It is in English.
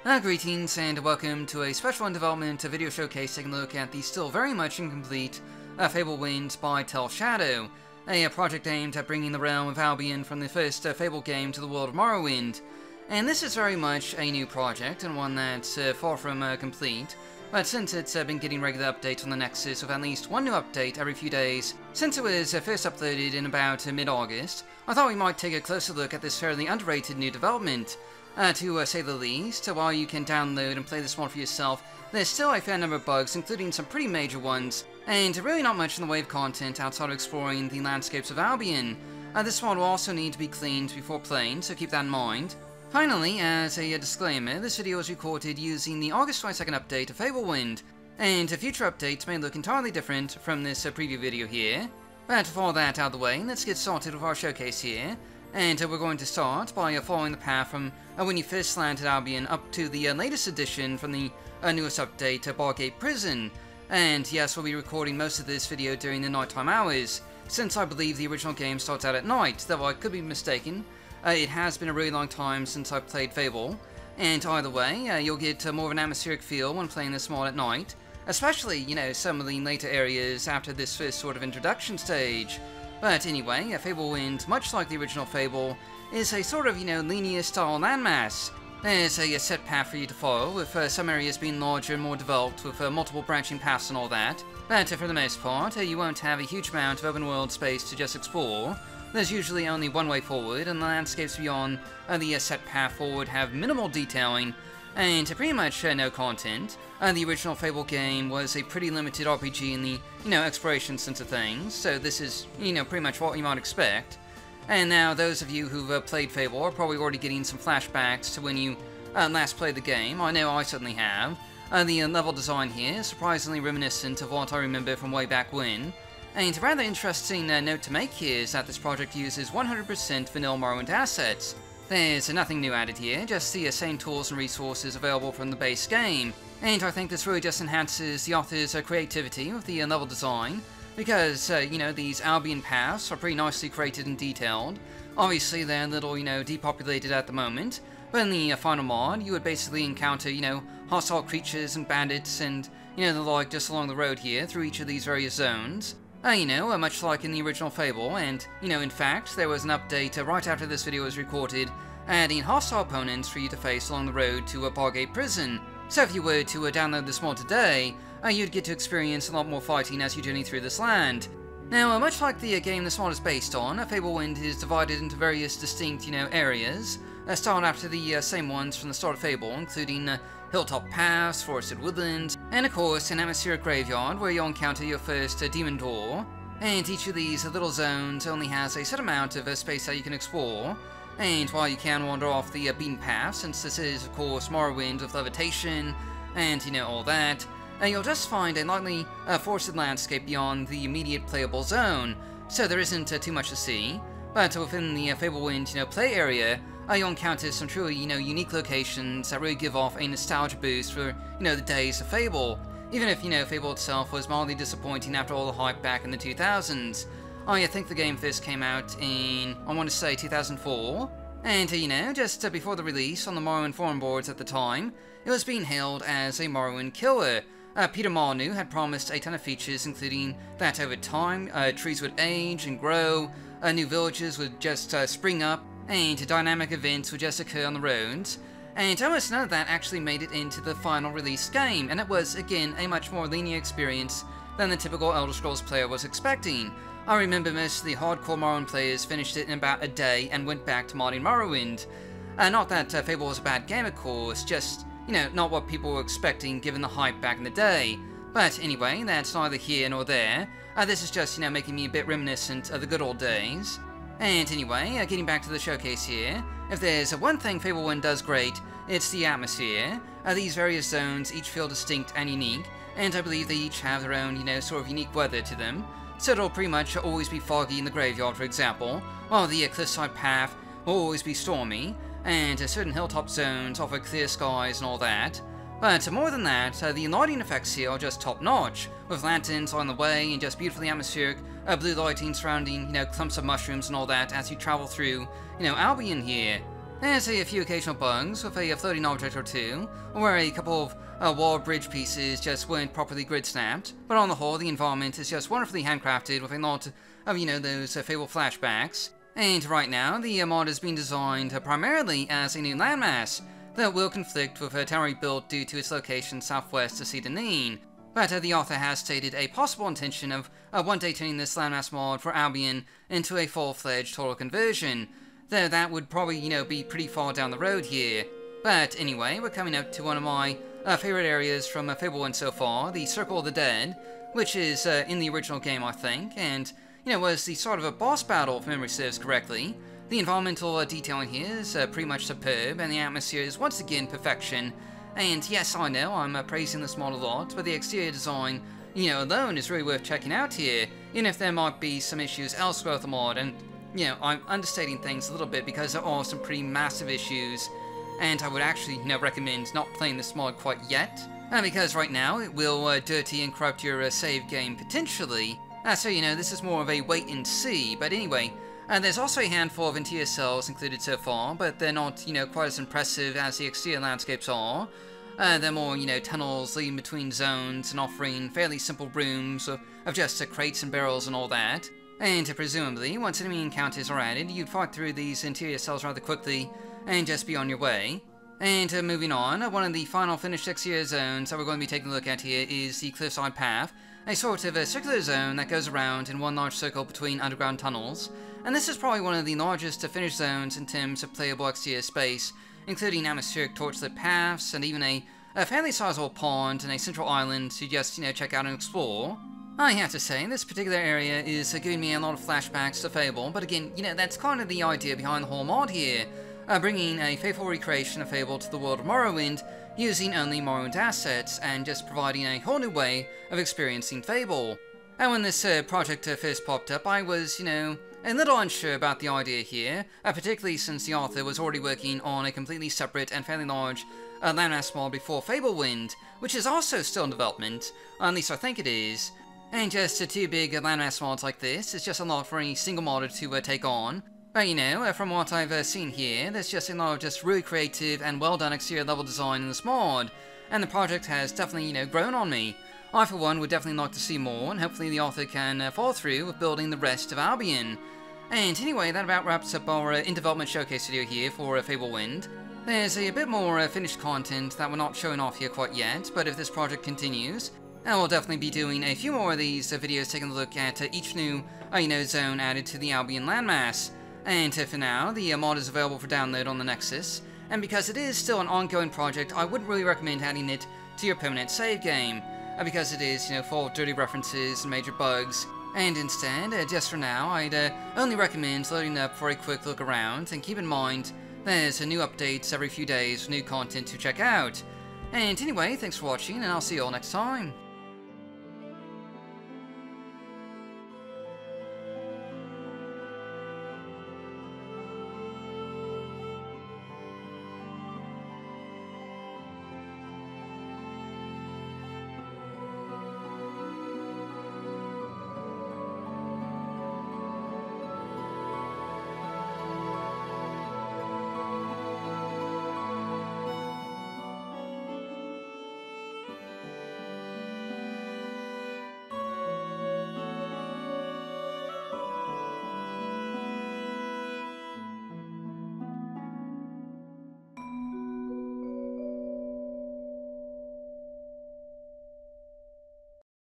Greetings and welcome to a special in development video showcase taking a look at the still very much incomplete Fablewind by Tel Shadow, a project aimed at bringing the realm of Albion from the first Fable game to the world of Morrowind. And this is very much a new project and one that's far from complete, but since it's been getting regular updates on the Nexus with at least one new update every few days since it was first uploaded in about mid-August, I thought we might take a closer look at this fairly underrated new development. To say the least, while you can download and play this mod for yourself, there's still a fair number of bugs, including some pretty major ones, and really not much in the way of content outside of exploring the landscapes of Albion. This mod will also need to be cleaned before playing, so keep that in mind. Finally, as a disclaimer, this video was recorded using the August 22nd update of Fablewind, and future updates may look entirely different from this preview video here. But with all that out of the way, let's get started with our showcase here. And we're going to start by following the path from when you first landed Albion up to the latest edition from the newest update, Bargate Prison. And yes, we'll be recording most of this video during the nighttime hours, since I believe the original game starts out at night, though I could be mistaken. It has been a really long time since I've played Fable, and either way, you'll get more of an atmospheric feel when playing this mod at night, especially, you know, some of the later areas after this first sort of introduction stage. But anyway, Fablewind, much like the original Fable, is a sort of, linear style landmass. There's a set path for you to follow, with some areas being larger and more developed, with multiple branching paths and all that. But for the most part, you won't have a huge amount of open world space to just explore. There's usually only one way forward, and the landscapes beyond the set path forward have minimal detailing, and pretty much no content. The original Fable game was a pretty limited RPG in the, exploration sense of things, so this is, pretty much what you might expect. And now those of you who've played Fable are probably already getting some flashbacks to when you last played the game. I know I certainly have. The level design here is surprisingly reminiscent of what I remember from way back when. And a rather interesting note to make here is that this project uses 100% vanilla Morrowind assets. There's nothing new added here, just the same tools and resources available from the base game. And I think this really just enhances the author's creativity with the level design, because, these Albion paths are pretty nicely created and detailed. Obviously they're a little, depopulated at the moment, but in the final mod you would basically encounter, hostile creatures and bandits and, the like just along the road here through each of these various zones. Much like in the original Fable, and, in fact, there was an update right after this video was recorded, adding hostile opponents for you to face along the road to Bargate Prison. So if you were to download this mod today, you'd get to experience a lot more fighting as you journey through this land. Now, much like the game this mod is based on, Fablewind is divided into various distinct, areas, styled after the same ones from the start of Fable, including hilltop paths, forested woodlands, and of course an atmospheric graveyard where you'll encounter your first demon door. And each of these little zones only has a set amount of space that you can explore, and while you can wander off the beaten path, since this is of course Morrowind with levitation and all that, you'll just find a lightly forested landscape beyond the immediate playable zone, so there isn't too much to see. But within the Fablewind play area, you'll encounter some truly, unique locations that really give off a nostalgia boost for, the days of Fable. Even if, Fable itself was mildly disappointing after all the hype back in the 2000s. I think the game first came out in, I want to say 2004. And, just before the release on the Morrowind forum boards at the time, it was being hailed as a Morrowind killer. Peter Molyneux had promised a ton of features, including that over time, trees would age and grow, new villages would just spring up, and dynamic events would just occur on the roads, and almost none of that actually made it into the final release game, and it was, again, a much more linear experience than the typical Elder Scrolls player was expecting. I remember most of the hardcore Morrowind players finished it in about a day and went back to modding Morrowind. Not that Fable was a bad game, of course, just, not what people were expecting given the hype back in the day. But anyway, that's neither here nor there. This is just, making me a bit reminiscent of the good old days. And anyway, getting back to the showcase here, if there's one thing Fablewind does great, it's the atmosphere. These various zones each feel distinct and unique, and I believe they each have their own, sort of unique weather to them. So it'll pretty much always be foggy in the graveyard, for example, while the cliffside path will always be stormy, and certain hilltop zones offer clear skies and all that. But more than that, the lighting effects here are just top-notch, with lanterns on the way and just beautifully atmospheric blue lighting surrounding, clumps of mushrooms and all that as you travel through, Albion here. There's a few occasional bugs with a floating object or two, or where a couple of wall bridge pieces just weren't properly grid snapped, but on the whole the environment is just wonderfully handcrafted with a lot of, those Fable flashbacks. And right now, the mod is being designed primarily as a new landmass that will conflict with Tamriel Rebuilt due to its location southwest of Cedar. But the author has stated a possible intention of one day turning this landmass mod for Albion into a full-fledged total conversion, though that would probably, be pretty far down the road here. But anyway, we're coming up to one of my favorite areas from Fablewind so far, the Circle of the Dead, which is in the original game, I think, and was the sort of a boss battle, if memory serves correctly. The environmental detailing here is pretty much superb, and the atmosphere is once again perfection. And yes, I know, I'm praising this mod a lot, but the exterior design, alone is really worth checking out here, even if there might be some issues elsewhere with the mod, and, I'm understating things a little bit because there are some pretty massive issues, and I would actually, recommend not playing this mod quite yet, because right now it will dirty and corrupt your save game potentially. So, this is more of a wait and see, but anyway, there's also a handful of interior cells included so far, but they're not, quite as impressive as the exterior landscapes are. They're more, tunnels leading between zones and offering fairly simple rooms of just crates and barrels and all that. And presumably, once enemy encounters are added, you'd fight through these interior cells rather quickly and just be on your way. And moving on, one of the final finished exterior zones that we're going to be taking a look at here is the Cliffside Path, a sort of a circular zone that goes around in one large circle between underground tunnels. And this is probably one of the largest finished zones in terms of playable exterior space, including atmospheric torchlit paths and even a fairly sizable pond and a central island to just, check out and explore. I have to say, this particular area is giving me a lot of flashbacks to Fable, but again, that's kind of the idea behind the whole mod here, bringing a faithful recreation of Fable to the world of Morrowind, using only Morrowind assets, and just providing a whole new way of experiencing Fable. And when this project first popped up, I was, a little unsure about the idea here, particularly since the author was already working on a completely separate and fairly large landmass mod before Fablewind, which is also still in development, at least I think it is. And just two big landmass mods like this is just a lot for any single modder to take on. But from what I've seen here, there's just a lot of just really creative and well done exterior level design in this mod, and the project has definitely, grown on me. I for one would definitely like to see more, and hopefully the author can follow through with building the rest of Albion. And anyway, that about wraps up our in-development showcase video here for Fablewind. There's a bit more finished content that we're not showing off here quite yet, but if this project continues, we'll definitely be doing a few more of these videos taking a look at each new, zone added to the Albion landmass. And for now, the mod is available for download on the Nexus, and because it is still an ongoing project, I wouldn't really recommend adding it to your permanent save game, because it is, full of dirty references and major bugs, and instead, just for now, I'd only recommend loading up for a quick look around, and keep in mind, there's new updates every few days for new content to check out. And anyway, thanks for watching, and I'll see you all next time.